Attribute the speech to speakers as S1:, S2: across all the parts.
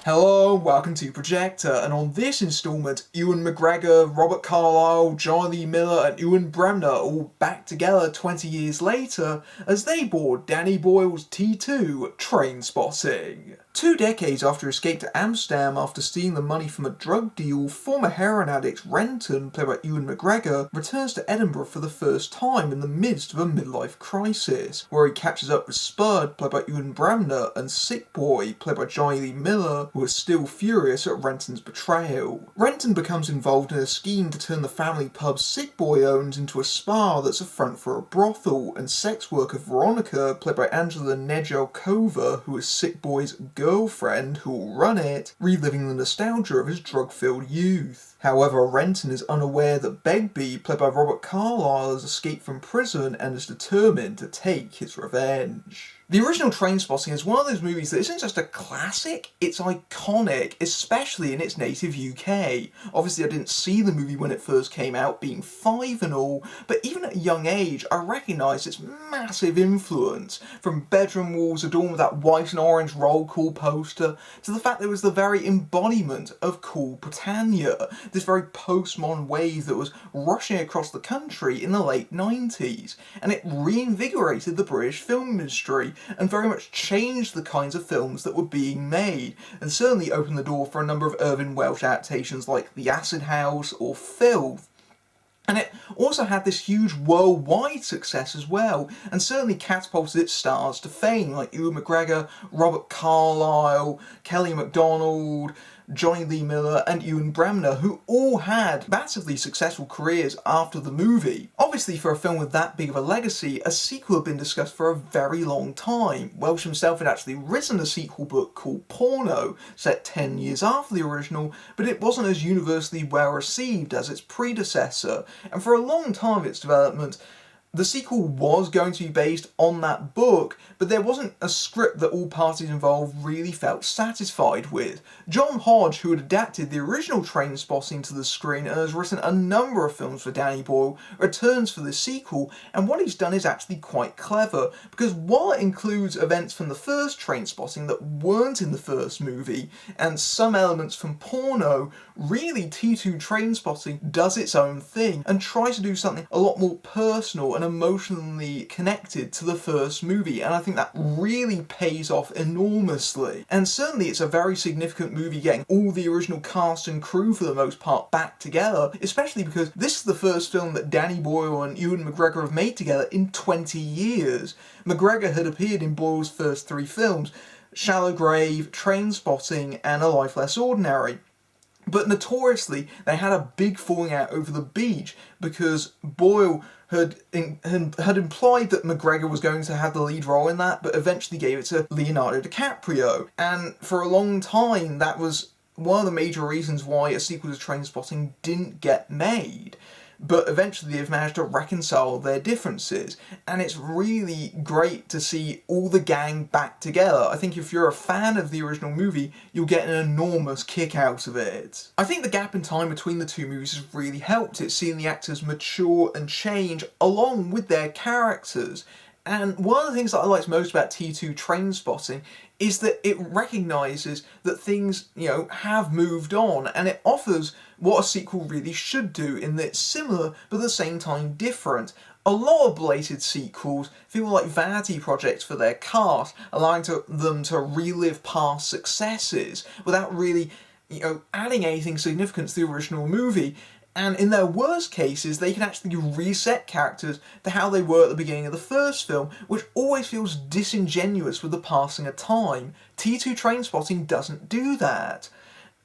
S1: Hello, welcome to Projector, and on this instalment, Ewan McGregor, Robert Carlyle, John Lee Miller and Ewan Bremner all back together 20 years later as they board Danny Boyle's T2 Trainspotting. 2 decades after his escape to Amsterdam after stealing the money from a drug deal, former heroin addict Renton, played by Ewan McGregor, returns to Edinburgh for the first time in the midst of a midlife crisis, where he catches up with Spud, played by Ewan Bremner, and Sick Boy, played by Johnny Lee Miller, who is still furious at Renton's betrayal. Renton becomes involved in a scheme to turn the family pub Sick Boy owns into a spa that's a front for a brothel, and sex worker Veronica, played by Angela Nedelkova, who is Sick Boy's girlfriend who will run it, reliving the nostalgia of his drug-filled youth. However, Renton is unaware that Begbie, played by Robert Carlyle, has escaped from prison and is determined to take his revenge. The original Trainspotting is one of those movies that isn't just a classic, it's iconic, especially in its native UK. Obviously I didn't see the movie when it first came out, being 5 and all, but even at a young age I recognised its massive influence, from bedroom walls adorned with that white and orange roll call poster, to the fact that it was the very embodiment of cool Britannia, this very postmodern wave that was rushing across the country in the late 90s, and it reinvigorated the British film industry and very much changed the kinds of films that were being made, and certainly opened the door for a number of Irvine Welsh adaptations like The Acid House or Filth. And it also had this huge worldwide success as well, and certainly catapulted its stars to fame, like Ewan McGregor, Robert Carlyle, Kelly MacDonald, Johnny Lee Miller and Ewan Bremner, who all had massively successful careers after the movie. Obviously, for a film with that big of a legacy, a sequel had been discussed for a very long time. Welsh himself had actually written a sequel book called Porno, set 10 years after the original, but it wasn't as universally well received as its predecessor, and for a long time of its development, the sequel was going to be based on that book, but there wasn't a script that all parties involved really felt satisfied with. John Hodge, who had adapted the original Trainspotting to the screen and has written a number of films for Danny Boyle, returns for this sequel, and what he's done is actually quite clever, because while it includes events from the first Trainspotting that weren't in the first movie, and some elements from Porno, really T2 Trainspotting does its own thing, and tries to do something a lot more personal and emotionally connected to the first movie, and I think that really pays off enormously. And certainly it's a very significant movie getting all the original cast and crew for the most part back together, especially because this is the first film that Danny Boyle and Ewan McGregor have made together in 20 years. McGregor had appeared in Boyle's first 3 films, Shallow Grave, Trainspotting and A Life Less Ordinary. But notoriously, they had a big falling out over The Beach because Boyle had implied that McGregor was going to have the lead role in that, but eventually gave it to Leonardo DiCaprio. And for a long time, that was one of the major reasons why a sequel to Trainspotting didn't get made. But eventually they've managed to reconcile their differences, and it's really great to see all the gang back together. I think if you're a fan of the original movie, you'll get an enormous kick out of it. I think the gap in time between the 2 movies has really helped it, seeing the actors mature and change along with their characters. And one of the things that I liked most about T2 Trainspotting is that it recognises that things, have moved on, and it offers what a sequel really should do, in that it's similar but at the same time different. A lot of belated sequels feel like vanity projects for their cast, allowing them to relive past successes without really, adding anything significant to the original movie. And in their worst cases, they can actually reset characters to how they were at the beginning of the first film, which always feels disingenuous with the passing of time. T2 Trainspotting doesn't do that.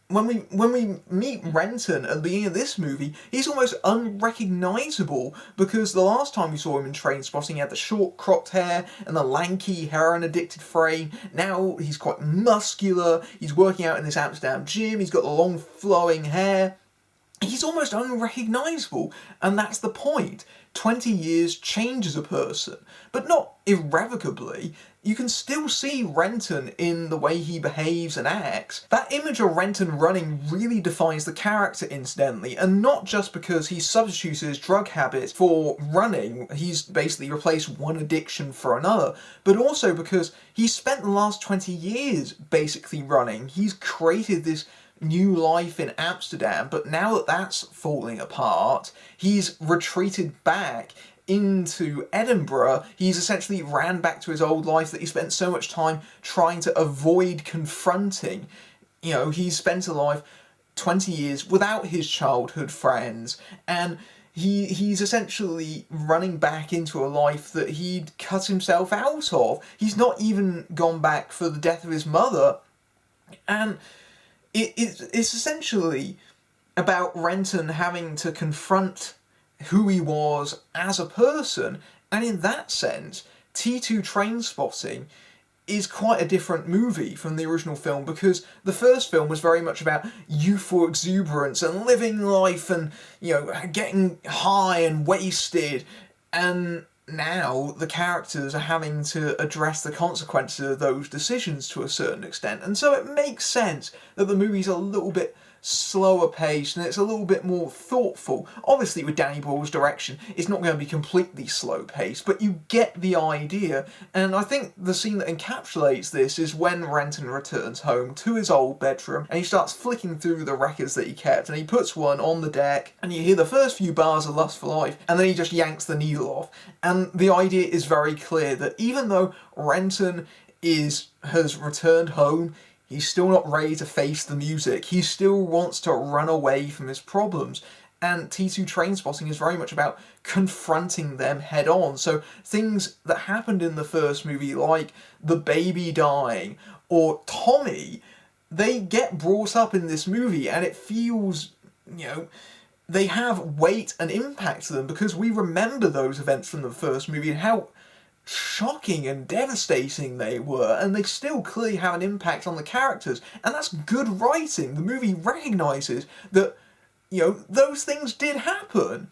S1: When we meet Renton at the beginning of this movie, he's almost unrecognisable, because the last time we saw him in Trainspotting he had the short cropped hair and the lanky heroin-addicted frame. Now he's quite muscular, he's working out in this Amsterdam gym, he's got the long flowing hair. he's almost unrecognisable, and that's the point. 20 years changes a person, but not irrevocably. You can still see Renton in the way he behaves and acts. That image of Renton running really defines the character, incidentally, and not just because he substitutes his drug habit for running, he's basically replaced one addiction for another, but also because he's spent the last 20 years basically running. He's created this new life in Amsterdam, but now that that's falling apart, he's retreated back into Edinburgh. He's essentially ran back to his old life that he spent so much time trying to avoid confronting. You know, he's spent a life 20 years without his childhood friends, and he's essentially running back into a life that he'd cut himself out of. He's not even gone back for the death of his mother, and it's essentially about Renton having to confront who he was as a person, and in that sense, T2 Trainspotting is quite a different movie from the original film, because the first film was very much about youthful exuberance and living life and, you know, getting high and wasted, and now the characters are having to address the consequences of those decisions to a certain extent, and so it makes sense that the movie's a little bit slower paced and it's a little bit more thoughtful. Obviously with Danny Boyle's direction, it's not going to be completely slow paced, but you get the idea, and I think the scene that encapsulates this is when Renton returns home to his old bedroom and he starts flicking through the records that he kept, and he puts one on the deck and you hear the first few bars of Lust for Life, and then he just yanks the needle off, and the idea is very clear that even though Renton has returned home, he's still not ready to face the music. He still wants to run away from his problems. And T2 Trainspotting is very much about confronting them head on. So things that happened in the first movie, like the baby dying, or Tommy, they get brought up in this movie, and it feels, you know, they have weight and impact to them because we remember those events from the first movie and how shocking and devastating they were, and they still clearly have an impact on the characters, and that's good writing. The movie recognises that, you know, those things did happen.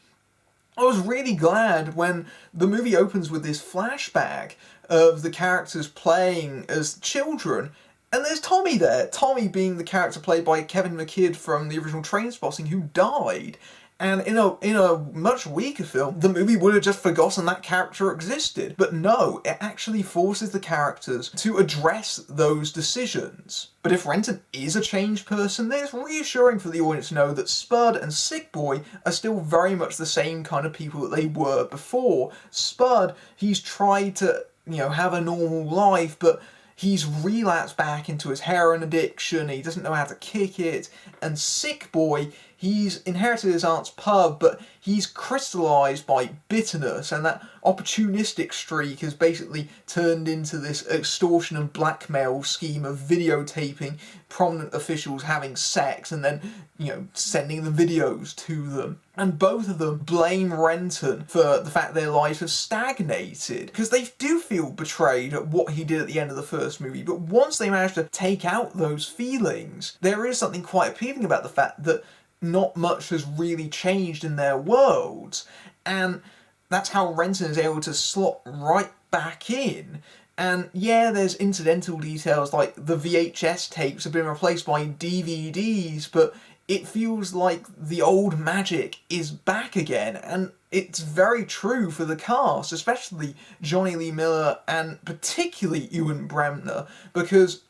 S1: I was really glad when the movie opens with this flashback of the characters playing as children, and there's Tommy there, Tommy being the character played by Kevin McKidd from the original Trainspotting, who died. And in a much weaker film, the movie would have just forgotten that character existed. But no, it actually forces the characters to address those decisions. But if Renton is a changed person, then it's reassuring for the audience to know that Spud and Sick Boy are still very much the same kind of people that they were before. Spud, he's tried to, you know, have a normal life, but he's relapsed back into his heroin addiction, he doesn't know how to kick it, and Sick Boy, he's inherited his aunt's pub, but he's crystallised by bitterness, and that opportunistic streak has basically turned into this extortion and blackmail scheme of videotaping prominent officials having sex and then, you know, sending the videos to them. And both of them blame Renton for the fact their lives have stagnated, because they do feel betrayed at what he did at the end of the first movie, but once they manage to take out those feelings, there is something quite appealing about the fact that not much has really changed in their worlds, and that's how Renton is able to slot right back in. And yeah, there's incidental details like the VHS tapes have been replaced by DVDs, but it feels like the old magic is back again, and it's very true for the cast, especially Jonny Lee Miller and particularly Ewan Bremner, because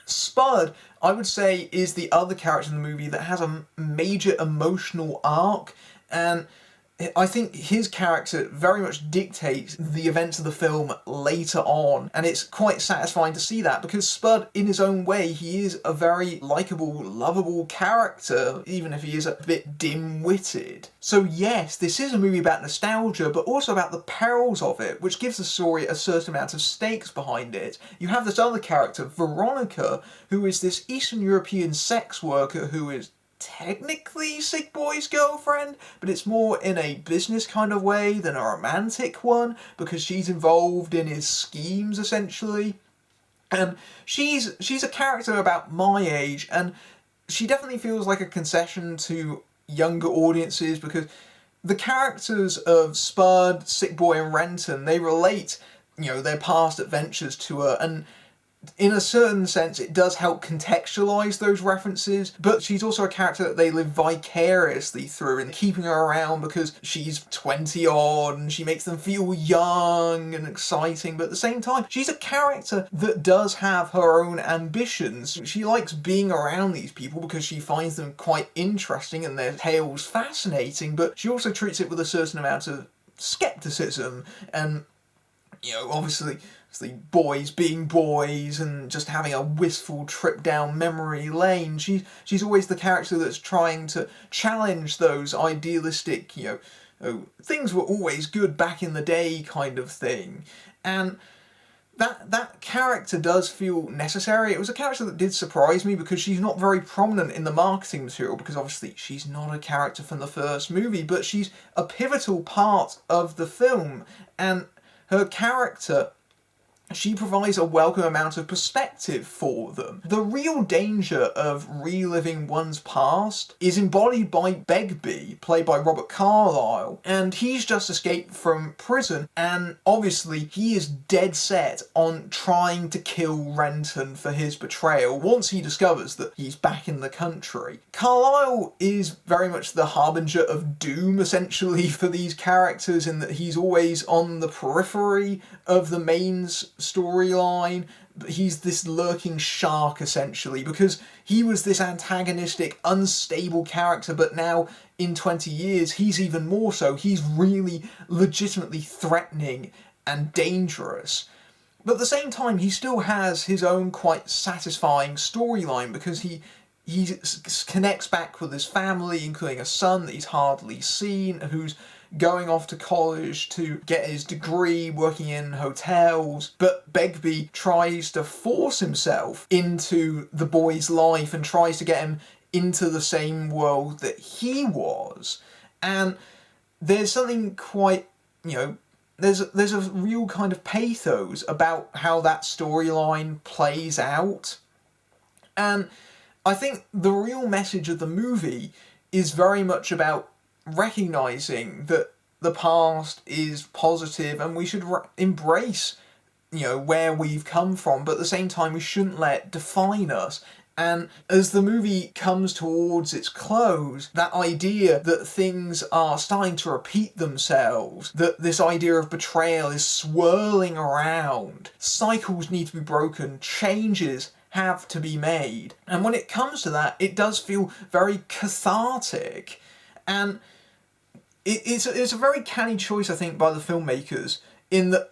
S1: Spud, I would say, is the other character in the movie that has a major emotional arc, and I think his character very much dictates the events of the film later on, and it's quite satisfying to see that, because Spud, in his own way, he is a very likeable, lovable character, even if he is a bit dim-witted. So yes, this is a movie about nostalgia, but also about the perils of it, which gives the story a certain amount of stakes behind it. You have this other character, Veronica, who is this Eastern European sex worker who is technically Sick Boy's girlfriend, but it's more in a business kind of way than a romantic one, because she's involved in his schemes, essentially. And she's a character about my age, and she definitely feels like a concession to younger audiences, because the characters of Spud, Sick Boy and Renton, they relate, their past adventures to her, and in a certain sense it does help contextualise those references, but she's also a character that they live vicariously through, and keeping her around because she's 20 odd and she makes them feel young and exciting, but at the same time she's a character that does have her own ambitions. She likes being around these people because she finds them quite interesting and their tales fascinating, but she also treats it with a certain amount of skepticism and, obviously boys being boys and just having a wistful trip down memory lane. She's always the character that's trying to challenge those idealistic, things were always good back in the day kind of thing. And that character does feel necessary. It was a character that did surprise me because she's not very prominent in the marketing material, because obviously she's not a character from the first movie, but she's a pivotal part of the film, and her character, she provides a welcome amount of perspective for them. The real danger of reliving one's past is embodied by Begbie, played by Robert Carlyle, and he's just escaped from prison, and obviously he is dead set on trying to kill Renton for his betrayal once he discovers that he's back in the country. Carlyle is very much the harbinger of doom, essentially, for these characters, in that he's always on the periphery of the main storyline. He's this lurking shark, essentially, because he was this antagonistic, unstable character, but now in 20 years he's even more so. He's really legitimately threatening and dangerous. But at the same time, he still has his own quite satisfying storyline, because he connects back with his family, including a son that he's hardly seen, who's going off to college to get his degree, working in hotels. But Begbie tries to force himself into the boy's life and tries to get him into the same world that he was. And there's something quite, there's a real kind of pathos about how that storyline plays out. And I think the real message of the movie is very much about recognising that the past is positive and we should embrace, where we've come from, but at the same time we shouldn't let it define us. And as the movie comes towards its close, that idea that things are starting to repeat themselves, that this idea of betrayal is swirling around, cycles need to be broken, changes have to be made. And when it comes to that, it does feel very cathartic. And it's a very canny choice, I think, by the filmmakers, in that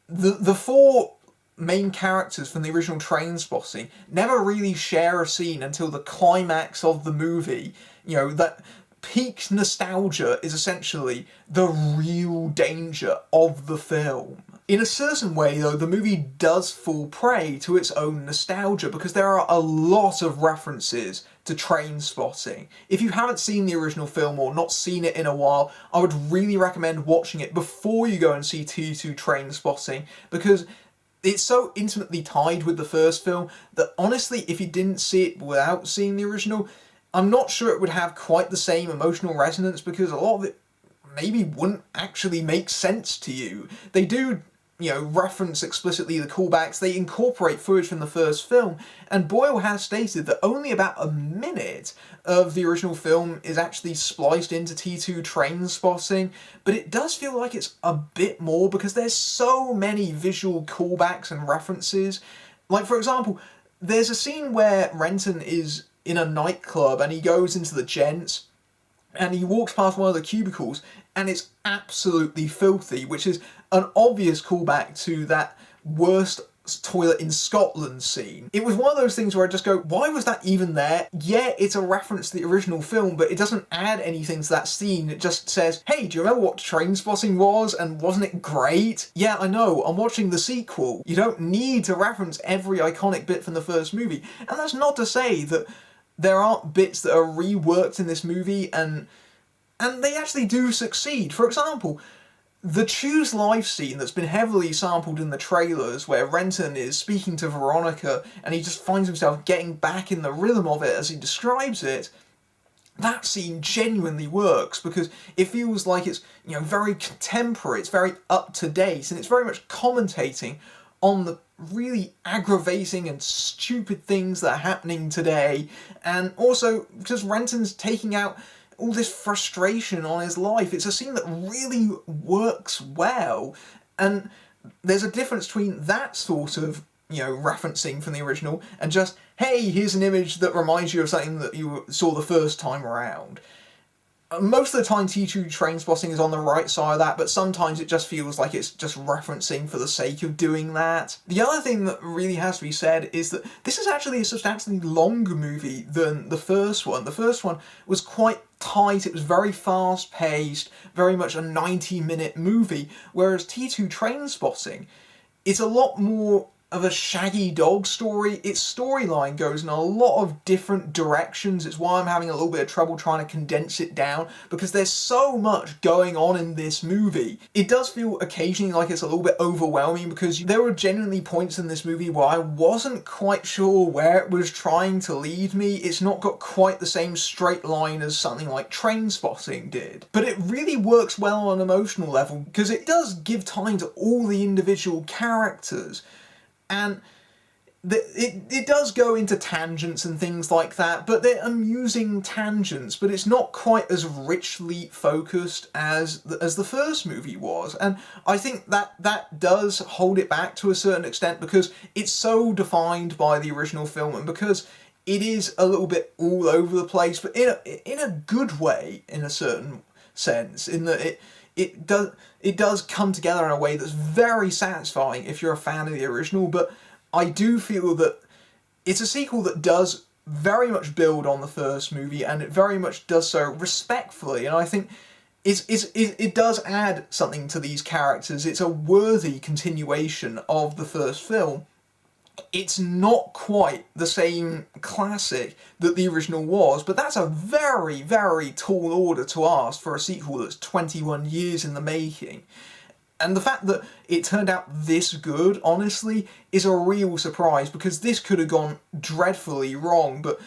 S1: the four main characters from the original Trainspotting never really share a scene until the climax of the movie. That peak nostalgia is essentially the real danger of the film. In a certain way, though, the movie does fall prey to its own nostalgia, because there are a lot of references to Trainspotting. If you haven't seen the original film or not seen it in a while, I would really recommend watching it before you go and see T2 Trainspotting, because it's so intimately tied with the first film that honestly, if you didn't see it without seeing the original, I'm not sure it would have quite the same emotional resonance, because a lot of it maybe wouldn't actually make sense to you. They do, reference explicitly the callbacks, they incorporate footage from the first film, and Boyle has stated that only about a minute of the original film is actually spliced into T2 Trainspotting, but it does feel like it's a bit more, because there's so many visual callbacks and references. Like, for example, there's a scene where Renton is in a nightclub and he goes into the gents and he walks past one of the cubicles and it's absolutely filthy, which is an obvious callback to that worst toilet in Scotland scene. It was one of those things where I just go, why was that even there? Yeah, it's a reference to the original film, but it doesn't add anything to that scene. It just says, hey, do you remember what Trainspotting was, and wasn't it great? Yeah, I know, I'm watching the sequel. You don't need to reference every iconic bit from the first movie. And that's not to say that there aren't bits that are reworked in this movie, and they actually do succeed. For example, the Choose Life scene that's been heavily sampled in the trailers, where Renton is speaking to Veronica and he just finds himself getting back in the rhythm of it as he describes it, that scene genuinely works because it feels like it's, very contemporary, it's very up to date, and it's very much commentating on the really aggravating and stupid things that are happening today, and also because Renton's taking out all this frustration on his life. It's a scene that really works well, and there's a difference between that sort of, referencing from the original and just, hey, here's an image that reminds you of something that you saw the first time around. Most of the time T2 Trainspotting is on the right side of that, but sometimes it just feels like it's just referencing for the sake of doing that. The other thing that really has to be said is that this is actually a substantially longer movie than the first one. The first one was quite tight, it was very fast paced, very much a 90-minute movie, whereas T2 Trainspotting is a lot more of a shaggy dog story. Its storyline goes in a lot of different directions. It's why I'm having a little bit of trouble trying to condense it down, because there's so much going on in this movie. It does feel occasionally like it's a little bit overwhelming, because there were genuinely points in this movie where I wasn't quite sure where it was trying to lead me. It's not got quite the same straight line as something like Trainspotting did. But it really works well on an emotional level, because it does give time to all the individual characters. And it does go into tangents and things like that, but they're amusing tangents, but it's not quite as richly focused as the first movie was. And I think that does hold it back to a certain extent, because it's so defined by the original film, and because it is a little bit all over the place, but in a good way, in a certain sense, in that it does come together in a way that's very satisfying if you're a fan of the original. But I do feel that it's a sequel that does very much build on the first movie, and it very much does so respectfully, and I think it does add something to these characters. It's a worthy continuation of the first film. It's not quite the same classic that the original was, but that's a very, very tall order to ask for a sequel that's 21 years in the making. And the fact that it turned out this good, honestly, is a real surprise, because this could have gone dreadfully wrong. But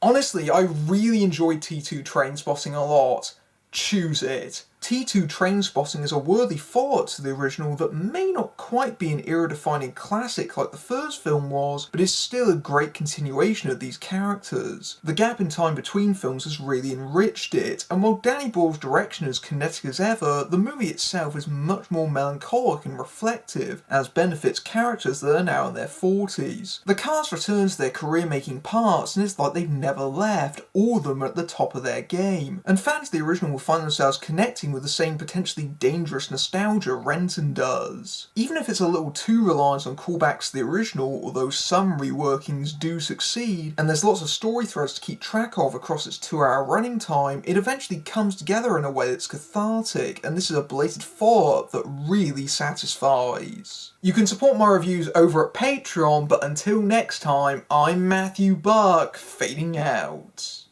S1: honestly, I really enjoyed T2 Trainspotting a lot. Choose it. T2 Trainspotting is a worthy follow-up to the original that may not quite be an era-defining classic like the first film was, but is still a great continuation of these characters. The gap in time between films has really enriched it, and while Danny Boyle's direction is kinetic as ever, the movie itself is much more melancholic and reflective, as benefits characters that are now in their 40s. The cast returns to their career-making parts, and it's like they've never left, all of them are at the top of their game, and fans of the original will find themselves connecting with the same potentially dangerous nostalgia Renton does. Even if it's a little too reliant on callbacks to the original, although some reworkings do succeed, and there's lots of story threads to keep track of across its 2-hour running time, it eventually comes together in a way that's cathartic, and this is a belated follow-up that really satisfies. You can support my reviews over at Patreon, but until next time, I'm Matthew Buck, fading out.